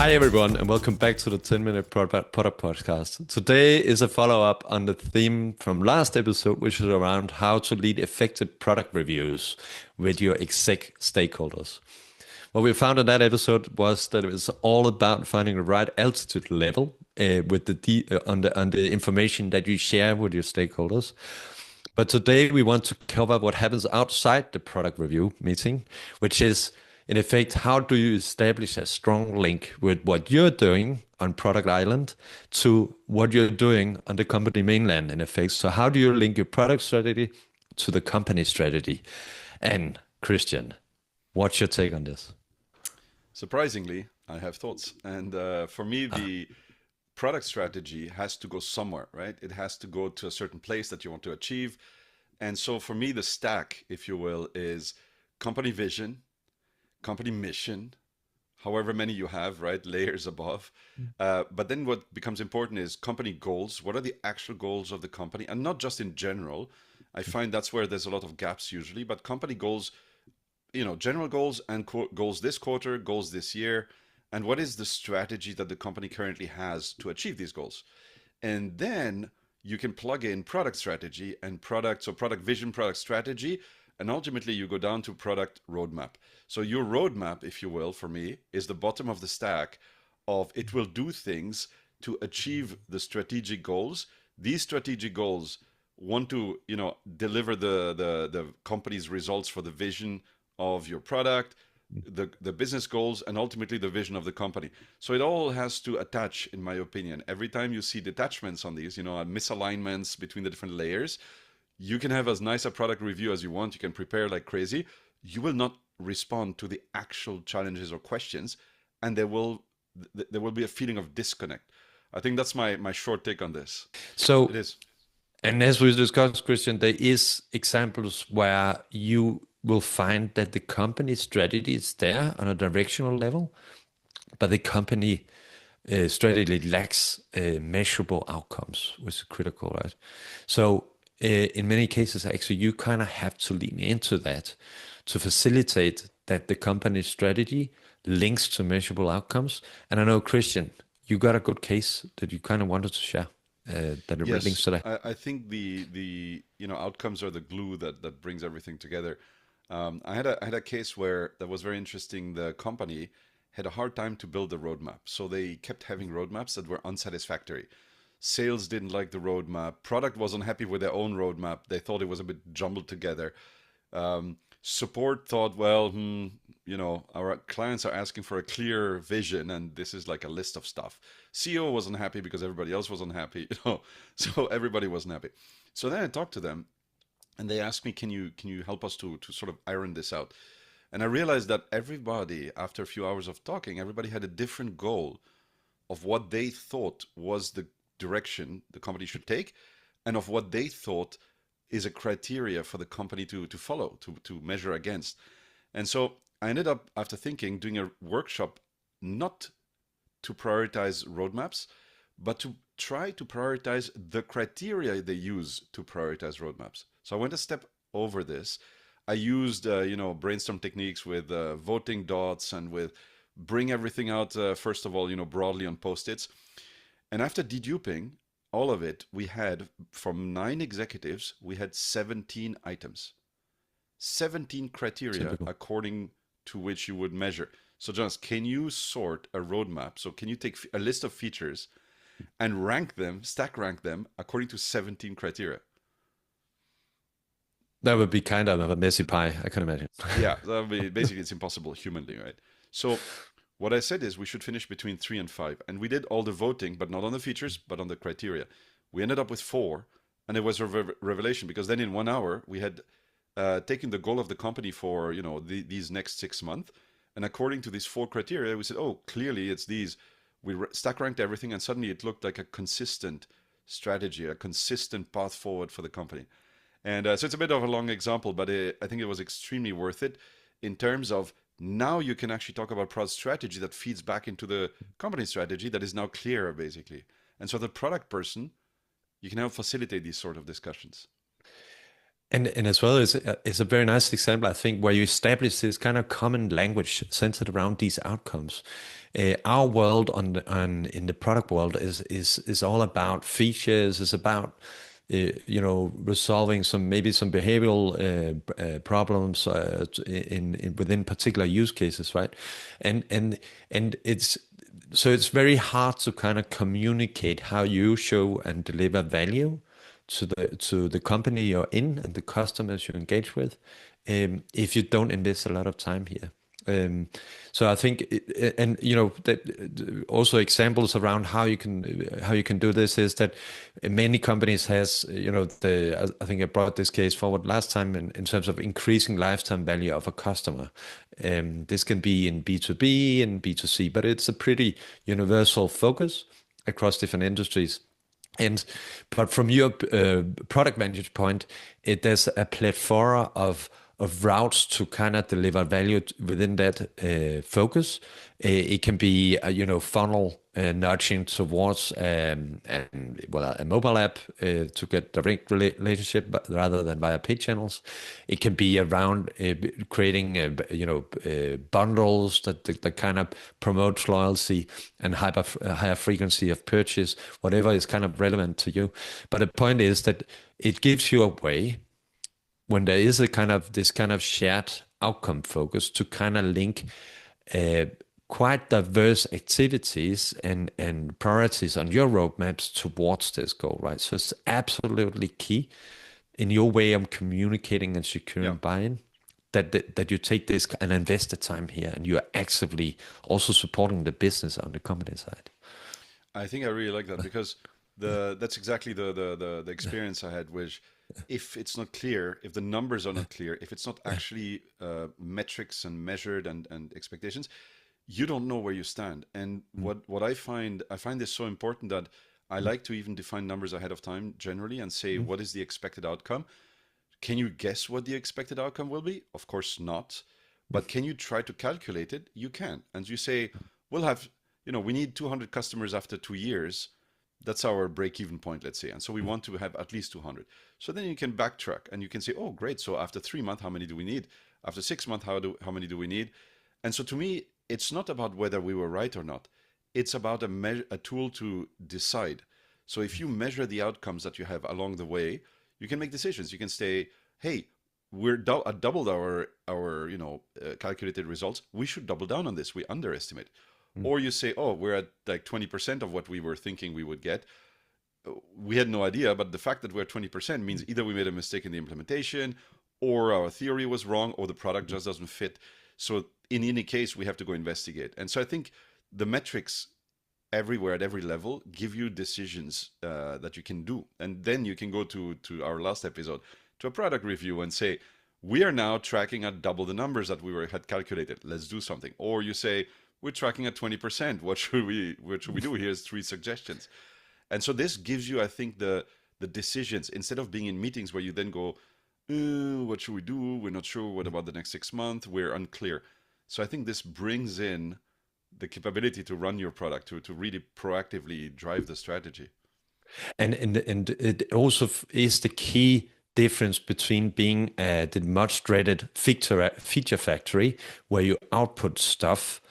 Hi, everyone, and welcome back to the 10-minute product podcast. Today is a follow-up on the theme from last episode, which is around how to lead effective product reviews with your exec stakeholders. What we found in that episode was that it was all about finding the right altitude level with on the information that you share with your stakeholders. But today we want to cover what happens outside the product review meeting, which is, in effect, how do you establish a strong link with what you're doing on Product Island to what you're doing on the company mainland, in effect? So how do you link your product strategy to the company strategy? And Christian, what's your take on this? Surprisingly, I have thoughts. And for me, the product strategy has to go somewhere, right? It has to go to a certain place that you want to achieve. And so for me, the stack, if you will, is company vision, company mission, however many you have, right? Layers above. But then what becomes important is company goals. What are the actual goals of the company? And not just in general. I find that's where there's a lot of gaps usually, but company goals, general goals and goals this quarter, goals this year, and what is the strategy that the company currently has to achieve these goals. And then you can plug in product strategy and product vision, product strategy, and ultimately you go down to product roadmap. So your roadmap, if you will, for me, is the bottom of the stack of it will do things to achieve the strategic goals. These strategic goals want to, deliver the company's results for the vision of your product, the business goals, and ultimately the vision of the company. So it all has to attach, in my opinion. Every time you see detachments on these, misalignments between the different layers, you can have as nice a product review as you want. You can prepare like crazy. You will not respond to the actual challenges or questions, and there will be a feeling of disconnect. I think that's my short take on this. So, It is. and as we discussed, Christian, there is examples where you will find that the company strategy is there on a directional level, but the company strategy lacks measurable outcomes, which is critical, right? So in many cases, actually, you kind of have to lean into that to facilitate that the company strategy links to measurable outcomes. And I know, Christian, you got a good case that you kind of wanted to share that it links Yes, to that. I think the outcomes are the glue that brings everything together. I had a case where that was very interesting. The company had a hard time to build the roadmap, so they kept having roadmaps that were unsatisfactory. Sales didn't like the roadmap. Product wasn't happy with their own roadmap. They thought it was a bit jumbled together. Support thought, well, our clients are asking for a clear vision, and this is like a list of stuff. CEO wasn't happy because everybody else wasn't happy, so everybody wasn't happy. So then I talked to them, and they asked me, can you help us to sort of iron this out? And I realized that everybody, after a few hours of talking, everybody had a different goal of what they thought was the direction the company should take, and of what they thought is a criteria for the company to follow, to measure against. And so I ended up, after thinking, doing a workshop not to prioritize roadmaps, but to try to prioritize the criteria they use to prioritize roadmaps. So I went a step over this. I used, brainstorm techniques with voting dots and with bring everything out, first of all, broadly on post-its. And after deduping all of it, we had, from 9 executives, we had 17 items, 17 criteria Typical. according to which you would measure. So, Jonas, can you sort a roadmap? So, can you take a list of features and rank them, stack rank them according to 17 criteria? That would be kind of a messy pie, I can imagine. Yeah, that would be basically it's impossible humanly, right? So, what I said is we should finish between 3 and 5, and we did all the voting, but not on the features, but on the criteria. We ended up with 4, and it was a revelation because then in 1 hour we had taken the goal of the company for these next 6 months, and according to these 4 criteria, we said, oh, clearly it's these. We stack ranked everything, and suddenly it looked like a consistent strategy, a consistent path forward for the company. And so it's a bit of a long example, but I think it was extremely worth it in terms of now you can actually talk about product strategy that feeds back into the company strategy that is now clearer, basically. And so the product person, you can help facilitate these sort of discussions. And as well as it's a very nice example, I think, where you establish this kind of common language centered around these outcomes. Our world in the product world is all about features. It's about resolving some behavioral problems in within particular use cases, right? And it's very hard to kind of communicate how you show and deliver value to the company you're in and the customers you engage with, if you don't invest a lot of time here. Um, so I think, and that also examples around how you can do this is that many companies has I think I brought this case forward last time in terms of increasing lifetime value of a customer. This can be in B2B and B2C, but it's a pretty universal focus across different industries. And but from your product vantage point, there's a plethora of routes to kind of deliver value within that focus. It can be funnel nudging towards a mobile app to get direct relationship, but rather than via paid channels. It can be around creating bundles that kind of promotes loyalty and higher frequency of purchase, whatever is kind of relevant to you. But the point is that it gives you a way when there is this kind of shared outcome focus to kind of link uh, quite diverse activities and priorities on your roadmaps towards this goal, right? So it's absolutely key in your way of communicating and Yeah. securing buy-in that you take this and invest the time here, and you are actively also supporting the business on the company side. I think I really like that because that's exactly the experience I had, which if it's not clear, if the numbers are not clear, if it's not actually metrics and measured and expectations, you don't know where you stand. And what I find this so important that I like to even define numbers ahead of time generally and say what is the expected outcome. Can you guess what the expected outcome will be? Of course not. But can you try to calculate it? You can. And you say, we'll have, we need 200 customers after 2 years. That's our break even point, let's say. And so we want to have at least 200. So then you can backtrack and you can say, oh, great. So after 3 months, how many do we need? After 6 months, how many do we need? And so to me, it's not about whether we were right or not. It's about a tool to decide. So if you measure the outcomes that you have along the way, you can make decisions. You can say, "Hey, doubled our calculated results. We should double down on this. We underestimate." Or you say, "Oh, we're at like 20% of what we were thinking we would get. We had no idea, but the fact that we're at 20% means either we made a mistake in the implementation, or our theory was wrong, or the product just doesn't fit. So in any case, we have to go investigate." And so I think the metrics everywhere at every level give you decisions that you can do, and then you can go to our last episode to a product review and say, we are now tracking at double the numbers that had calculated. Let's do something. Or you say, we're tracking at 20%. What should we do? Here's 3 suggestions. And so this gives you, I think, the decisions instead of being in meetings where you then go, what should we do? We're not sure. What about the next 6 months? We're unclear. So I think this brings in the capability to run your product, to really proactively drive the strategy. And it also is the key difference between being the much dreaded feature factory, where you output stuff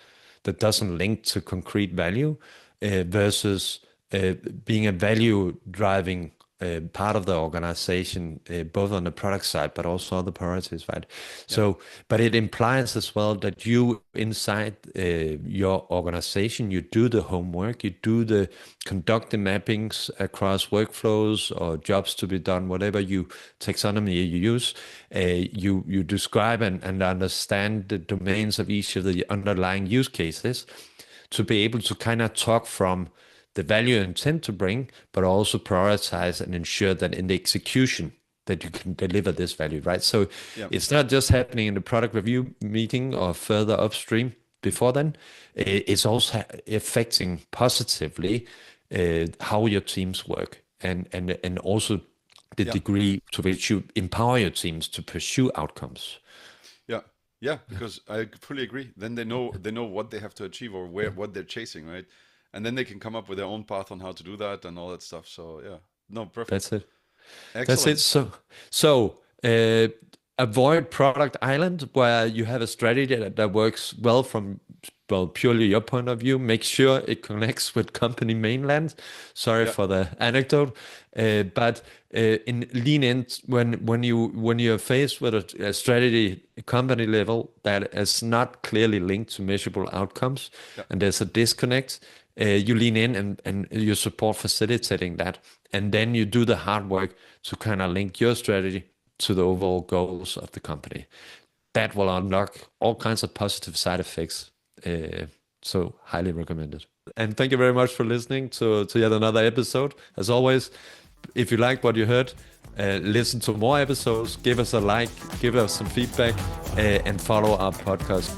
that doesn't link to concrete value, versus being a value driving part of the organization, both on the product side, but also other priorities, right? Yeah. So, but it implies as well that you inside your organization, you do the homework, you do the conduct the mappings across workflows or jobs to be done, whatever you taxonomy you use. You describe and understand the domains of each of the underlying use cases to be able to kind of talk from the value you intend to bring, but also prioritize and ensure that in the execution that you can deliver this value, right? So Yeah. it's not just happening in the product review meeting or further upstream before then. It's also affecting positively how your teams work, and also the Yeah. degree to which you empower your teams to pursue outcomes. Yeah. Yeah. Because I fully agree. Then they know what they have to achieve or what they're chasing, right? And then they can come up with their own path on how to do that and all that stuff. So yeah. No, perfect. That's it. That's it. Excellent. So avoid product island, where you have a strategy that works well from well, purely your point of view. Make sure it connects with company mainland. Sorry for the anecdote, but lean in when you're faced with a strategy company level that is not clearly linked to measurable outcomes, and there's a disconnect. You lean in and you support facilitating that, and then you do the hard work to kind of link your strategy to the overall goals of the company. That will unlock all kinds of positive side effects. So highly recommended. And thank you very much for listening to yet another episode. As always, if you liked what you heard, listen to more episodes, give us a like, give us some feedback, and follow our podcast